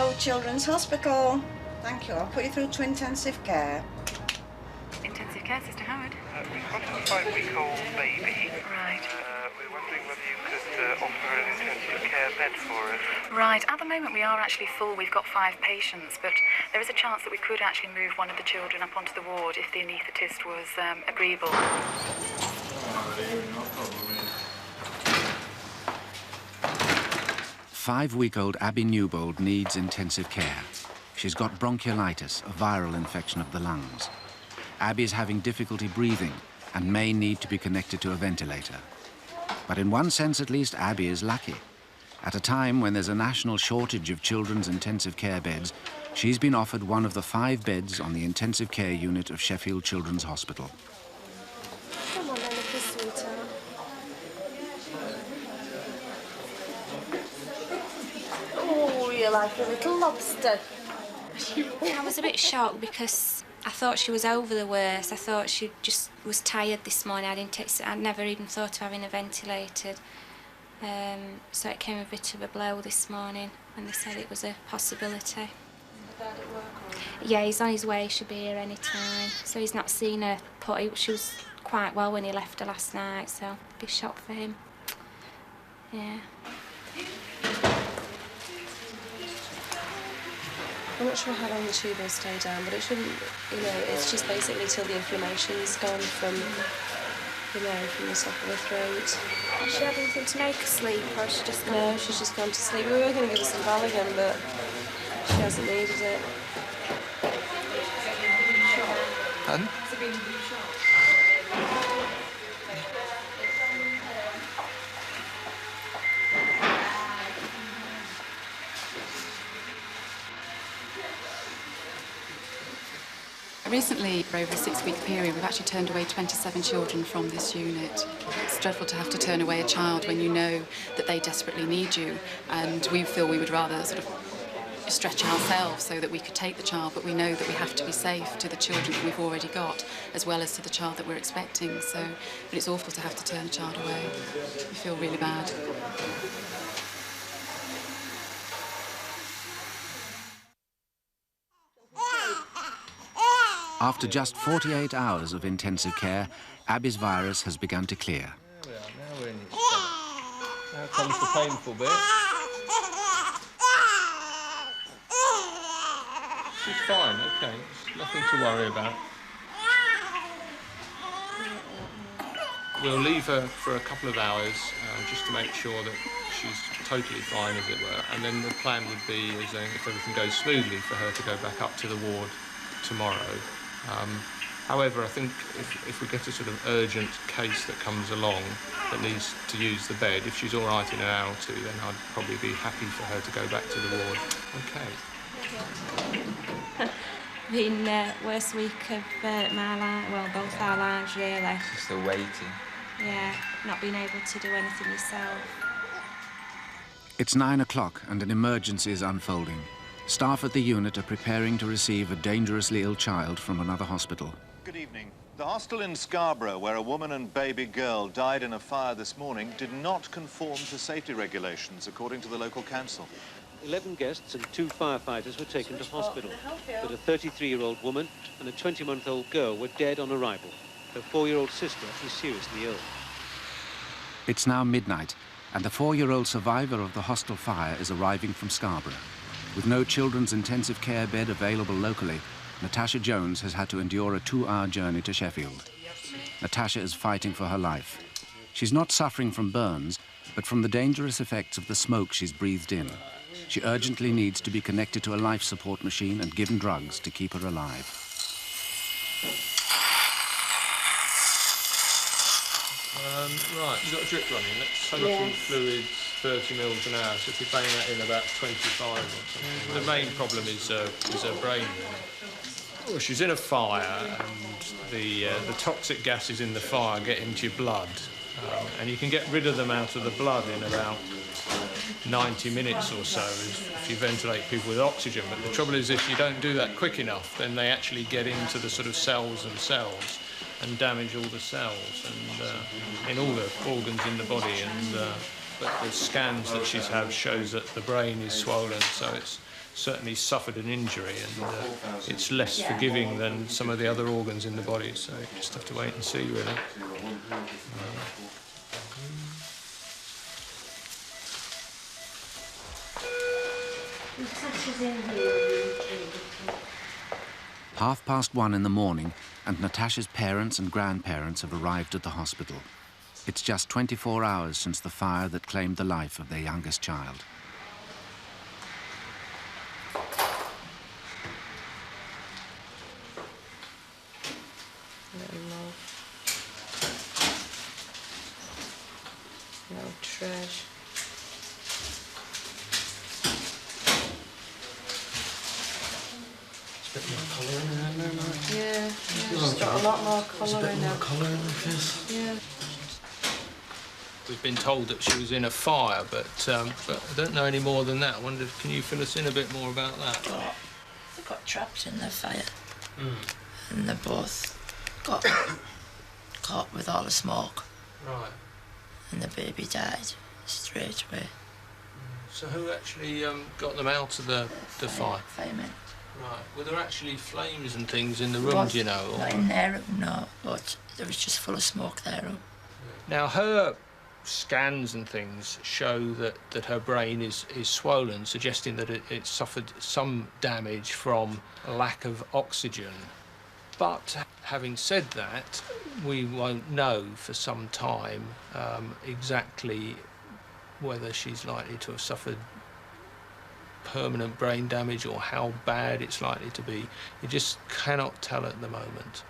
Sheffield Children's Hospital. Thank you. I'll put you through to intensive care. Intensive care, Sister Howard? We've got a 5-week-old baby. Right. We're wondering whether you could offer an intensive care bed for us. Right. At the moment, we are actually full. We've got 5 patients, but there is a chance that we could actually move one of the children up onto the ward if the anaesthetist was agreeable. 5-week-old Abby Newbold needs intensive care. She's got bronchiolitis, a viral infection of the lungs. Abby's having difficulty breathing and may need to be connected to a ventilator. But in one sense, at least, Abby is lucky. At a time when there's a national shortage of children's intensive care beds, she's been offered one of the 5 beds on the intensive care unit of Sheffield Children's Hospital. Come on, then, sweetheart. Oh, you're like a little lobster. I was a bit shocked because I thought she was over the worst. I thought she just was tired this morning. I'd never even thought of having her ventilated. So it came a bit of a blow this morning when they said it was a possibility. Yeah, he's on his way. He should be here any time. So he's not seen her she was quite well when he left her last night, so it'd be a shock for him. Yeah. I'm not sure how long the tube will stay down, but it shouldn't, it's just basically till the inflammation's gone from, from the top of the throat. Does she have anything to make her sleep, or has she just gone? No, she's just gone to sleep. We were going to give her some Baligan, but she hasn't needed it. Pardon? Recently, for over a 6-week period, we've actually turned away 27 children from this unit. It's dreadful to have to turn away a child when you know that they desperately need you, and we feel we would rather sort of stretch ourselves so that we could take the child, but we know that we have to be safe to the children that we've already got, as well as to the child that we're expecting. But it's awful to have to turn a child away. We feel really bad. After just 48 hours of intensive care, Abby's virus has begun to clear. There we are, now we're in its stomach. Now comes the painful bit. She's fine, okay. Nothing to worry about. We'll leave her for a couple of hours just to make sure that she's totally fine, as it were. And then the plan would be, if everything goes smoothly, for her to go back up to the ward tomorrow. However, I think if we get a sort of urgent case that comes along that needs to use the bed, if she's all right in an hour or two, then I'd probably be happy for her to go back to the ward. OK. Been worst week of my life, well, both our lives, really. Just the waiting. Yeah, not being able to do anything yourself. It's 9 o'clock and an emergency is unfolding. Staff at the unit are preparing to receive a dangerously ill child from another hospital. Good evening. The hostel in Scarborough, where a woman and baby girl died in a fire this morning, did not conform to safety regulations, according to the local council. 11 guests and 2 firefighters were taken to hospital, but a 33-year-old woman and a 20-month-old girl were dead on arrival. Her 4-year-old sister is seriously ill. It's now midnight, and the 4-year-old survivor of the hostel fire is arriving from Scarborough. With no children's intensive care bed available locally, Natasha Jones has had to endure a 2-hour journey to Sheffield. Natasha is fighting for her life. She's not suffering from burns, but from the dangerous effects of the smoke she's breathed in. She urgently needs to be connected to a life support machine and given drugs to keep her alive. Right, you've got a drip running. That's total fluids, 30 mils an hour, so if you bang that in about 25 or something. The main problem is her brain. Well, she's in a fire, and the toxic gases in the fire get into your blood, and you can get rid of them out of the blood in about 90 minutes or so if you ventilate people with oxygen. But the trouble is, if you don't do that quick enough, then they actually get into the sort of cells themselves and damage all the cells and in all the organs in the body. And but the scans that she's had shows that the brain is swollen, so it's certainly suffered an injury, and it's less forgiving than some of the other organs in the body, so you just have to wait and see, really. Natasha's in here. 1:30 in the morning, and Natasha's parents and grandparents have arrived at the hospital. It's just 24 hours since the fire that claimed the life of their youngest child. No trash. A bit more colour in there, no, Mike? Yeah, she's got a lot more colour in her. Colour in the face. Yeah. We've been told that she was in a fire, but I don't know any more than that. I wonder, can you fill us in a bit more about that? They got trapped in the fire. And they both got caught with all the smoke. Right. And the baby died straight away. So who actually got them out of the fire? Firemen. Right. Were there actually flames and things in the room, do you know? Not in their room, no, but there was just full of smoke there. Now, her scans and things show that her brain is swollen, suggesting that it suffered some damage from a lack of oxygen. But having said that, we won't know for some time exactly whether she's likely to have suffered permanent brain damage or how bad it's likely to be. You just cannot tell at the moment.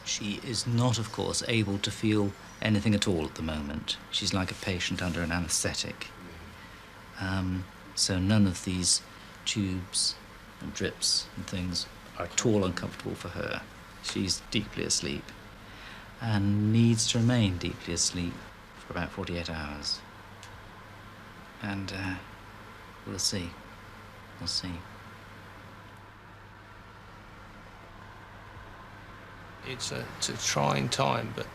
She is not, of course, able to feel anything at all at the moment. She's like a patient under an anaesthetic. So none of these tubes and drips and things are at all uncomfortable for her. She's deeply asleep and needs to remain deeply asleep for about 48 hours. And we'll see. We'll see. It's a trying time, but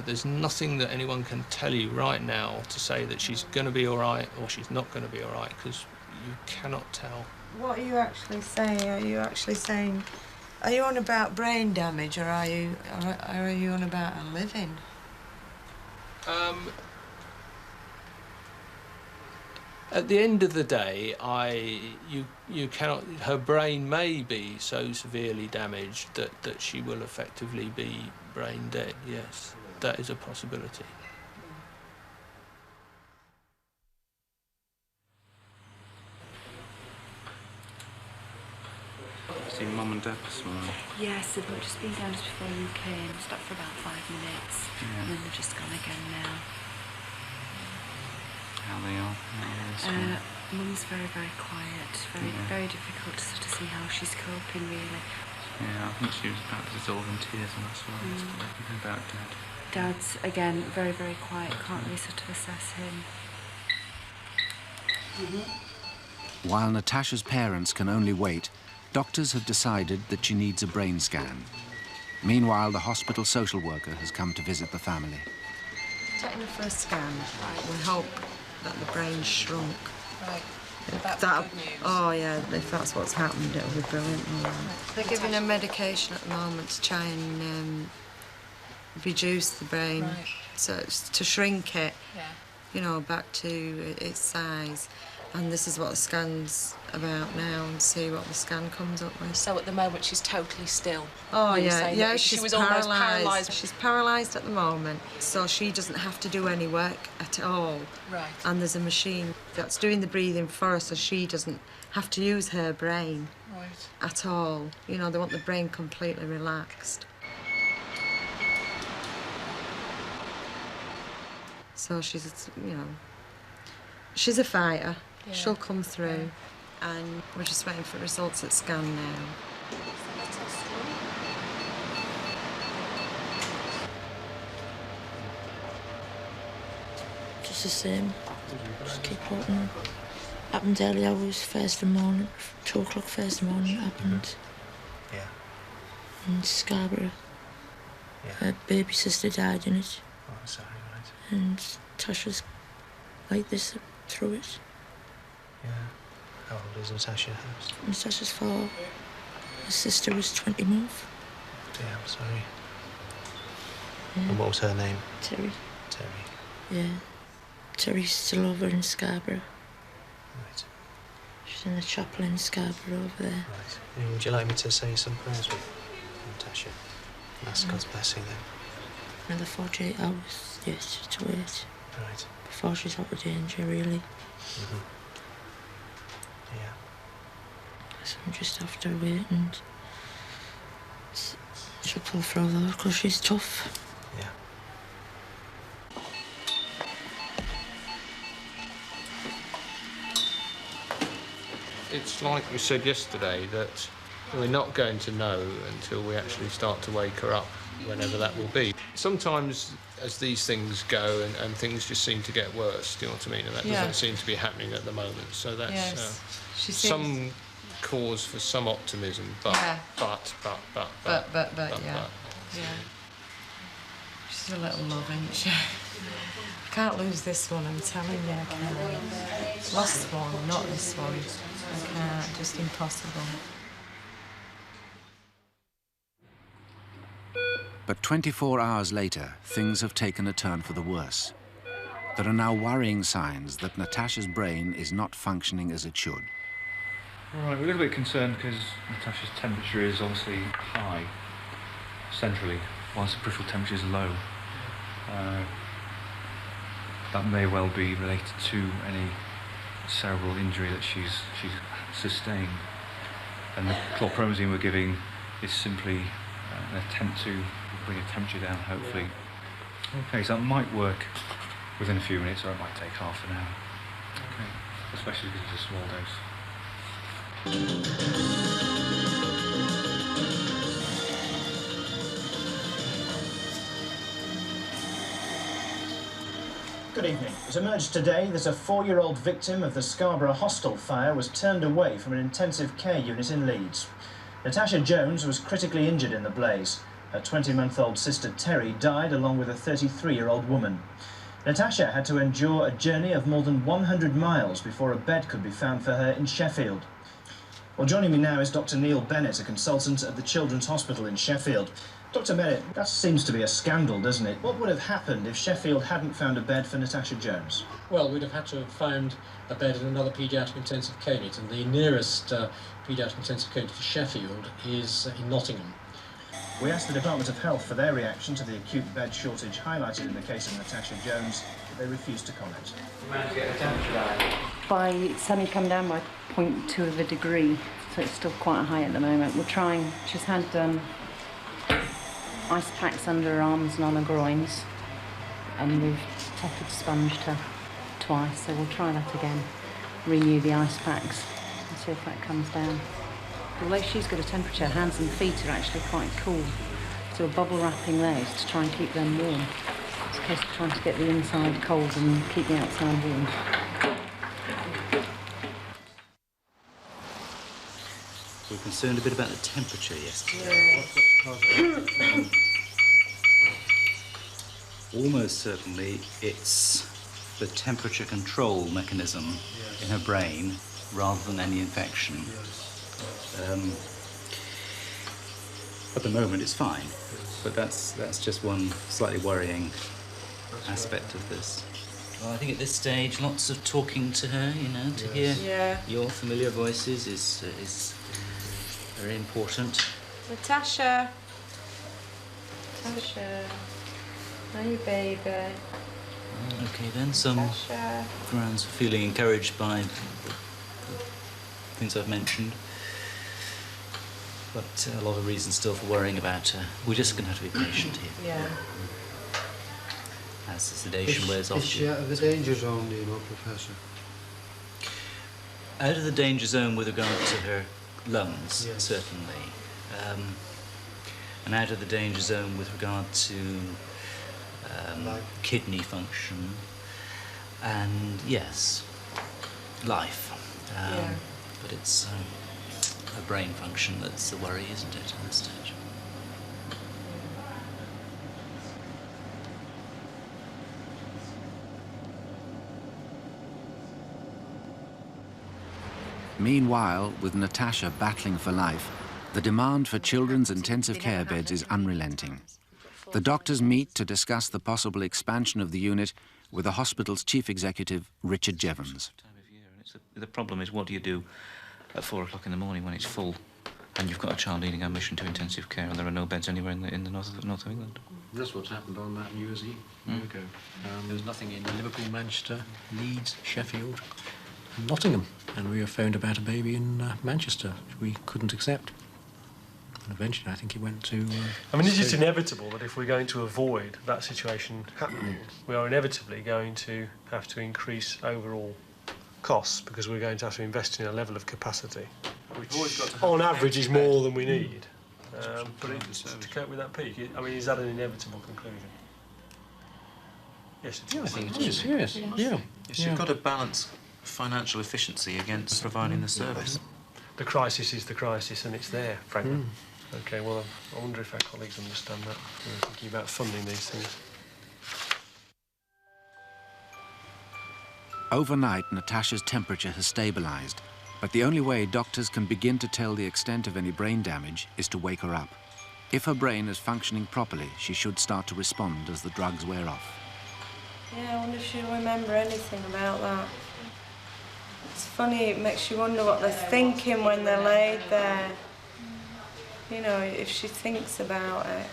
there's nothing that anyone can tell you right now to say that she's going to be all right or she's not going to be all right, because you cannot tell. What are you actually saying? Are you on about brain damage, or are you on about her living? At the end of the day, you cannot. Her brain may be so severely damaged that she will effectively be brain dead. Yes, that is a possibility. Seen Mum and Dad this morning? Yes, they've just been down just before you came. Stopped for about 5 minutes, and then they've just gone again now. How they are? Mum's very, very quiet. Very difficult to sort of see how she's coping, really. Yeah, I think she was about to dissolve in tears, and that's why I was talking about Dad. Dad's, again, very, very quiet. Can't really sort of assess him. While Natasha's parents can only wait, doctors have decided that she needs a brain scan. Meanwhile, the hospital social worker has come to visit the family. Taking the first scan, we hope that the brain's shrunk. Right. That's good news. Oh, yeah, if that's what's happened, it'll be brilliant. They're giving her medication at the moment to try and reduce the brain, so it's to shrink it, you know, back to its size. And this is what the scan's about now, and see what the scan comes up with. So at the moment she's totally still. Oh yeah, she she's was almost paralysed. She's paralysed at the moment, so she doesn't have to do any work at all. Right. And there's a machine that's doing the breathing for her, so she doesn't have to use her brain at all. You know, they want the brain completely relaxed. So she's, you know, she's a fighter. Yeah. She'll come through, and we're just waiting for results at scan now. Just the same. Just keep hoping. Happened early hours, first in the morning, 2 o'clock first in the morning, it happened. Yeah. In Scarborough. Yeah. Her baby sister died in it. Oh, sorry, right. And Tasha's like this through it. Yeah. How old is Natasha? Natasha's 4. Her sister was 20 months. Yeah, I'm sorry. Yeah. And what was her name? Terry. Terry. Yeah. Terry's still over in Scarborough. Right. She's in the chapel in Scarborough over there. Right. And would you like me to say some prayers with Natasha? Ask God's blessing then. Another 48 hours, yes, to wait. Right. Before she's out of danger, really. Yeah. So I'm just after wait and she'll pull through though, because she's tough. Yeah. It's like we said yesterday that we're not going to know until we actually start to wake her up, whenever that will be. Sometimes as these things go and things just seem to get worse, do you know what I mean? And that doesn't seem to be happening at the moment. So that's some cause for some optimism, but yeah. but. Yeah. She's a little love, isn't she? I can't lose this one, I'm telling you, I can't. Lost one, not this one. I can't, just impossible. But 24 hours later, things have taken a turn for the worse. There are now worrying signs that Natasha's brain is not functioning as it should. Right, we're a little bit concerned because Natasha's temperature is obviously high centrally, whilst the peripheral temperature is low. That may well be related to any cerebral injury that she's sustained. And the chlorpromazine we're giving is simply an attempt to bring her temperature down, hopefully. Okay, so that might work within a few minutes, or it might take half an hour. Okay, especially because it's a small dose. Good evening. It emerged today that a 4-year-old victim of the Scarborough hostel fire was turned away from an intensive care unit in Leeds. Natasha Jones was critically injured in the blaze. Her 20-month-old sister Terry died along with a 33-year-old woman. Natasha had to endure a journey of more than 100 miles before a bed could be found for her in Sheffield. Well, joining me now is Dr. Neil Bennett, a consultant at the Children's Hospital in Sheffield. Dr. Bennett, that seems to be a scandal, doesn't it? What would have happened if Sheffield hadn't found a bed for Natasha Jones? Well, we'd have had to have found a bed in another paediatric intensive care unit, and the nearest paediatric intensive care unit to Sheffield is in Nottingham. We asked the Department of Health for their reaction to the acute bed shortage highlighted in the case of Natasha Jones, but they refused to comment. You managed to get the temperature down? It's only come down by 0.2 of a degree, so it's still quite high at the moment. We're trying. She's had ice packs under her arms and on her groins, and we've tepid sponged her twice, so we'll try that again. Renew the ice packs and see if that comes down. Although she's got a temperature, hands and feet are actually quite cool, so we're bubble wrapping those to try and keep them warm. It's a case of trying to get the inside cold and keep the outside warm. We were concerned a bit about the temperature yesterday. Almost certainly it's the temperature control mechanism in her brain rather than any infection. At the moment it's fine, but that's just one slightly worrying aspect of this. Well, I think at this stage, lots of talking to her, you know, to hear your familiar voices is very important. Natasha. Natasha. Hey, baby. Okay then, some grounds for feeling encouraged by the things I've mentioned. But a lot of reasons still for worrying about her. We're just going to have to be patient here. Yeah. As the sedation wears off. Is she out of the danger zone, do you know, Professor? Out of the danger zone with regard to her lungs, certainly. And out of the danger zone with regard to kidney function. And yes, life. But it's her brain function that's the worry, isn't it, at this stage? Meanwhile, with Natasha battling for life, the demand for children's intensive care beds is unrelenting. The doctors meet to discuss the possible expansion of the unit with the hospital's chief executive, Richard Jevons. The problem is, what do you do at 4 o'clock in the morning when it's full and you've got a child needing admission to intensive care and there are no beds anywhere in the north of England? That's what's happened on that New Year's Eve a year ago. There was nothing in Liverpool, Manchester, Leeds, Sheffield, and Nottingham. And we were phoned about a baby in Manchester, which we couldn't accept. And eventually, I think it went to... I mean, it's just inevitable that if we're going to avoid that situation happening, we are inevitably going to have to increase overall costs because we're going to have to invest in a level of capacity, which on average is more than we need. But to cope with that peak, I mean, is that an inevitable conclusion? Yes, it is. I think it is, yes. Yeah. Yes, you've got to balance financial efficiency against providing the service. The crisis is the crisis, and it's there, frankly. OK, well, I wonder if our colleagues understand that when we're thinking about funding these things. Overnight, Natasha's temperature has stabilised, but the only way doctors can begin to tell the extent of any brain damage is to wake her up. If her brain is functioning properly, she should start to respond as the drugs wear off. Yeah, I wonder if she'll remember anything about that. It's funny, it makes you wonder what they're thinking when they're laid there. You know, if she thinks about it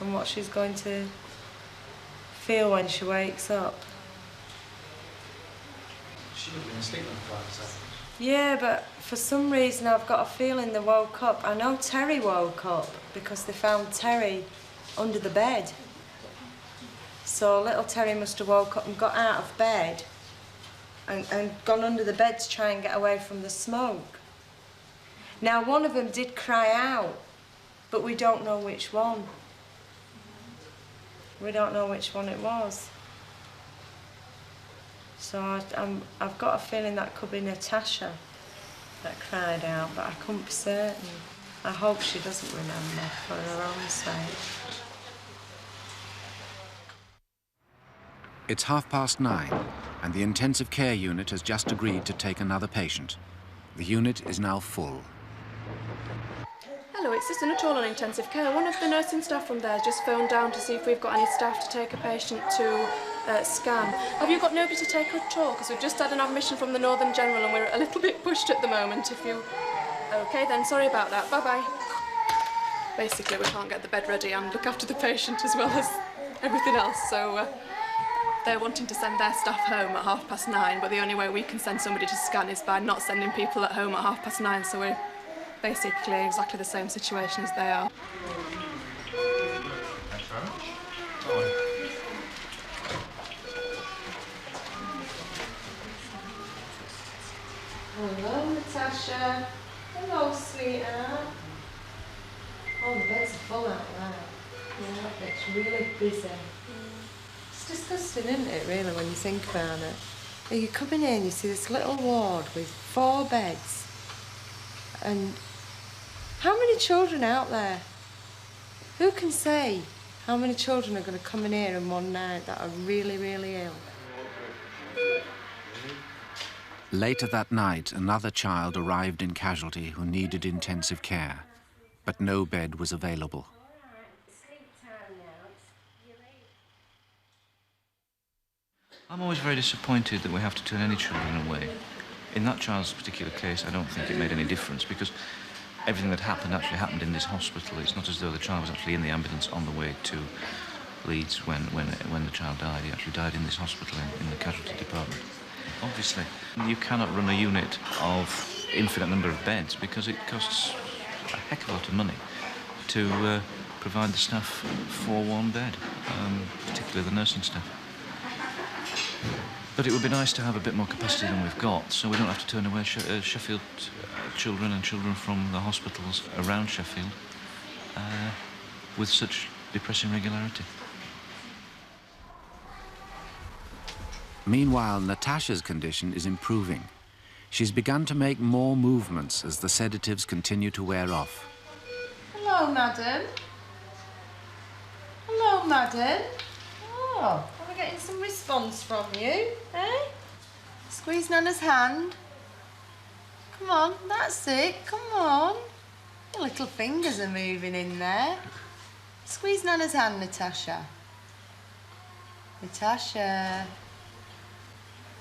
and what she's going to feel when she wakes up. She would have been asleep on the flight this afternoon. Yeah, but for some reason I've got a feeling they woke up. I know Terry woke up because they found Terry under the bed. So little Terry must have woke up and got out of bed and gone under the bed to try and get away from the smoke. Now, one of them did cry out, but we don't know which one. We don't know which one it was. So I've got a feeling that could be Natasha that cried out, but I couldn't be certain. I hope she doesn't remember for her own sake. It's 9:30, and the intensive care unit has just agreed to take another patient. The unit is now full. Hello, it's Sister Natasha on intensive care. One of the nursing staff from there has just phoned down to see if we've got any staff to take a patient to scan. Have you got nobody to take her at all? Because we've just had an admission from the Northern General and we're a little bit pushed at the moment. If you... OK then, sorry about that. Bye-bye. Basically, we can't get the bed ready and look after the patient as well as everything else, so they're wanting to send their staff home at 9:30, but the only way we can send somebody to scan is by not sending people at home at 9:30, so we're basically exactly the same situation as they are. Thanks very much. Hello, Natasha. Hello, sweetheart. Oh, the bed's full out there. Yeah, it's really busy. It's disgusting, isn't it, really, when you think about it? You come in here and you see this little ward with 4 beds. And how many children out there? Who can say how many children are going to come in here in one night that are really, really ill? Later that night, another child arrived in casualty who needed intensive care, but no bed was available. I'm always very disappointed that we have to turn any children away. In that child's particular case, I don't think it made any difference because everything that happened actually happened in this hospital. It's not as though the child was actually in the ambulance on the way to Leeds when the child died. He actually died in this hospital in the casualty department. Obviously, you cannot run a unit of infinite number of beds because it costs a heck of a lot of money to provide the staff for one bed, particularly the nursing staff. But it would be nice to have a bit more capacity than we've got, so we don't have to turn away Sheffield children and children from the hospitals around Sheffield with such depressing regularity. Meanwhile, Natasha's condition is improving. She's begun to make more movements as the sedatives continue to wear off. Hello, madam. Hello, madam. Oh, I'm getting some response from you, eh? Squeeze Nana's hand. Come on, that's it. Come on. Your little fingers are moving in there. Squeeze Nana's hand, Natasha. Natasha.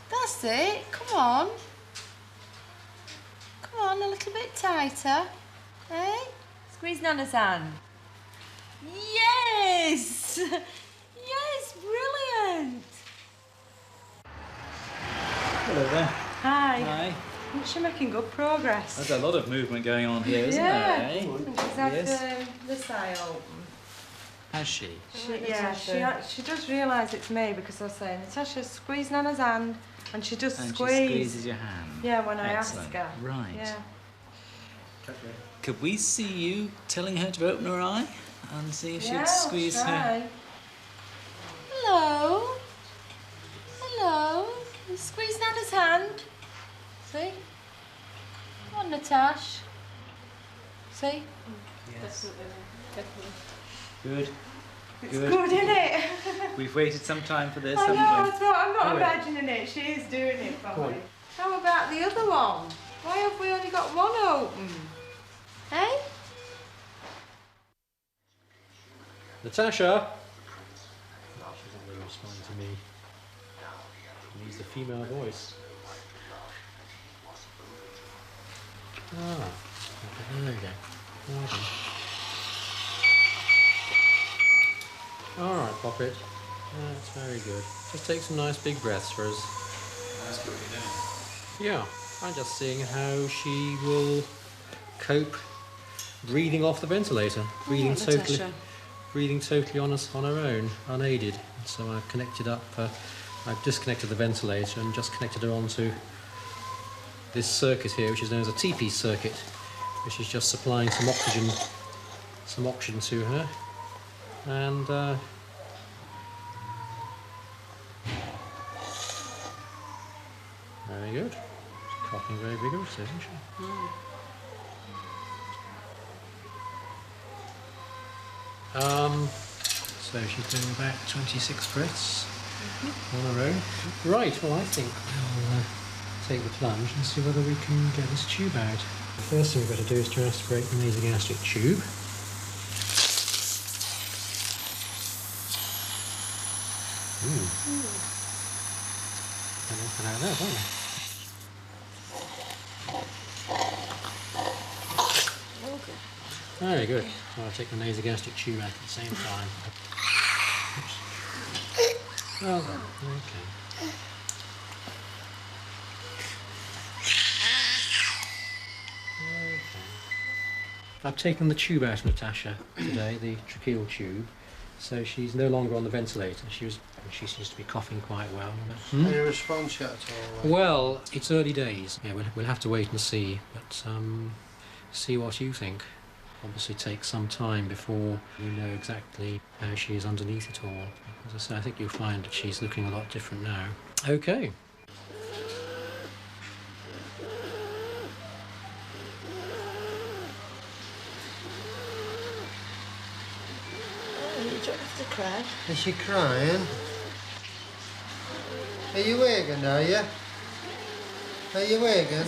That's it. Come on. Come on, a little bit tighter. Hey? Squeeze Nana's hand. Yes! Yes, brilliant! Hello there. Hi. Hi. She's making good progress. There's a lot of movement going on here, isn't yeah. there? Eh? She's had Yes. this eye open. Has she? She does realise it's me because I was saying, Natasha, squeeze Nana's hand, and she does And squeeze. she squeezes your hand. Yeah, when I Excellent. ask her. Right. Yeah. Could we see you telling her to open her eye and see if Yeah, she'd squeeze I'll try. her? Hello. Hello. Squeeze Nana's hand. See? Come on, Natasha. See? Yes. Definitely. Good. It's good, isn't it? We've waited some time for this, I know, haven't we? I'm not Go ahead. imagining it. She is doing it for Go me. on. How about the other one? Why have we only got one open? Hey? Natasha! No, she's not really responding to me. She needs the female voice. Ah, there we go. Okay. Alright, Poppet. That's very good. Just take some nice big breaths for us. That's what you're doing. Yeah, I'm just seeing how she will cope breathing off the ventilator. Breathing totally. Natasha. Breathing totally on her own, unaided. So I've connected up, I've disconnected the ventilator and just connected her onto this circuit here, which is known as a TP circuit, which is just supplying some oxygen to her. And very good. She's coughing very vigorously, isn't she? So she's doing about 26 breaths on her own. Right, well I think we'll take the plunge and see whether we can get this tube out. The first thing we've got to do is to aspirate the nasogastric tube. And open out there, don't we? Very good. So I'll take the nasogastric tube out at the same time. Oops. Well done. Okay. I've taken the tube out of Natasha today, the tracheal tube, so she's no longer on the ventilator. She seems to be coughing quite well. Any response yet at all? Well, it's early days. Yeah, we'll have to wait and see, but see what you think. Obviously takes some time before we know exactly how she is underneath it all. As I say, I think you'll find that she's looking a lot different now. Okay. You don't have to cry. Is she crying? Are you waking, are you? Are you waking?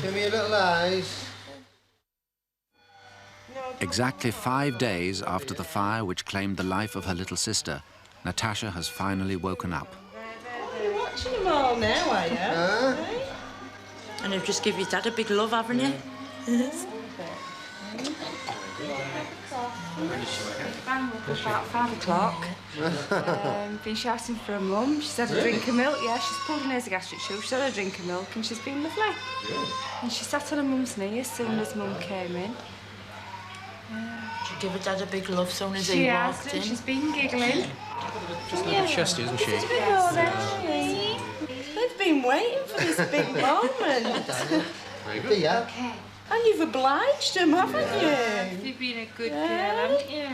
Show me your little eyes. Exactly 5 days after the fire which claimed the life of her little sister, Natasha has finally woken up. You're watching them all now, are you? And they've just give your dad a big love, haven't you? Bang woke up about 5 o'clock. Been shouting for her mum. She's had a drink of milk. Yeah, she's pulled a nasogastric tube. She's had a drink of milk and she's been lovely. And she sat on her mum's knee as soon as mum came in. She give her dad a big love soon as She he has, walked and in. she's been giggling. Just a little chesty, isn't she? They've been waiting for this big moment. Very good. Yeah. Okay. And you've obliged them, haven't you? You've been a good girl, haven't you?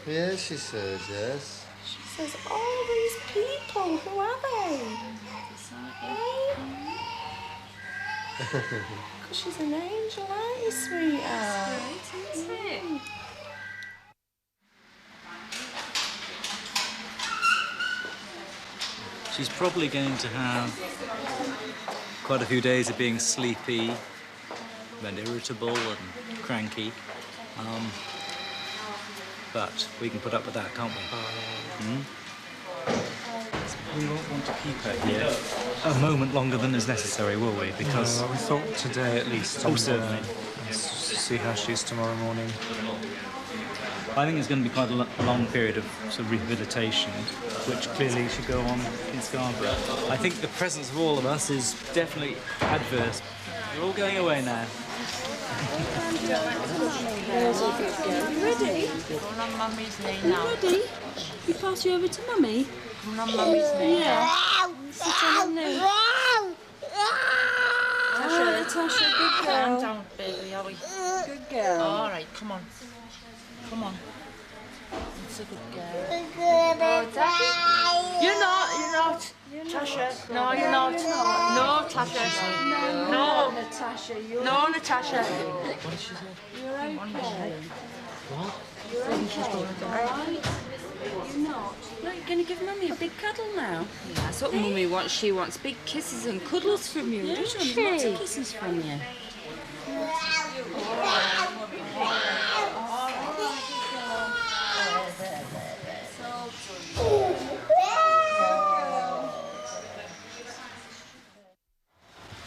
Yes, she says, yes. She says, all these people, who are they? Because she's an angel, aren't you, sweetheart? Isn't it? She's probably going to have quite a few days of being sleepy and irritable and cranky. But we can put up with that, can't we? We won't want to keep her here a moment longer than is necessary, will we? Because we thought today at least. Oh, certainly. See how she is tomorrow morning. I think it's going to be quite a long period of sort of rehabilitation, which clearly should go on in Scarborough. I think the presence of all of us is definitely adverse. We're all going away now. Ready? Going on Mummy's knee now. Ready? We pass you over to Mummy? Going on Mummy's knee. Yeah. Sit on her knee. Natasha, good Calm girl. down, baby, are we? Good girl. All right, come on. Come on. It's a good girl. You're not. Tasha. No, you're not. No, Tasha. No, Natasha, you're no, Natasha. What did she say? You're okay. What? You're okay. Alright? You're not. Look, you're going to give Mummy a big cuddle now. Yeah, that's what Mummy wants. She wants big kisses and cuddles from you. Yeah, she wants lots of kisses from you.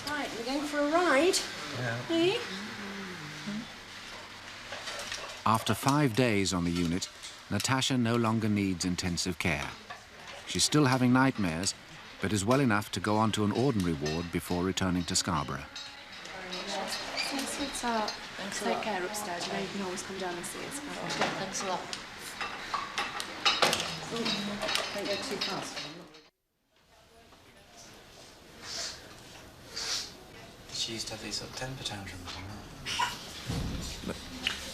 Right, we're going for a ride. Yeah. Hey? After 5 days on the unit, Natasha no longer needs intensive care. She's still having nightmares, but is well enough to go on to an ordinary ward before returning to Scarborough. Thanks, sweetheart. Take care upstairs. You know you can always come down and see us. Okay, thanks a lot. Don't go too fast. She used to have these sort of temper tantrums. But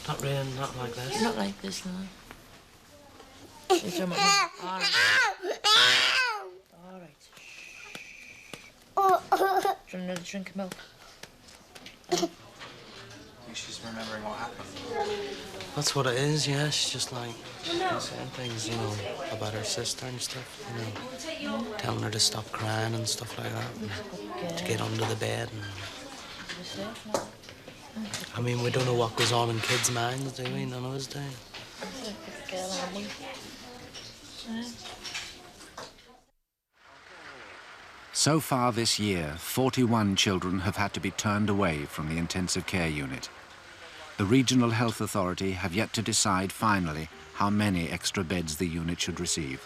not really, not like this. Not like this, no. All right. All right. Do you want another drink of milk? I think she's remembering what happened. That's what it is, yeah. She's just like saying things, you know, about her sister and stuff, you know. Telling her to stop crying and stuff like that. And to get under the bed. And I mean, we don't know what goes on in kids' minds, do we? None of us do. So far this year, 41 children have had to be turned away from the intensive care unit. The Regional Health Authority have yet to decide finally how many extra beds the unit should receive.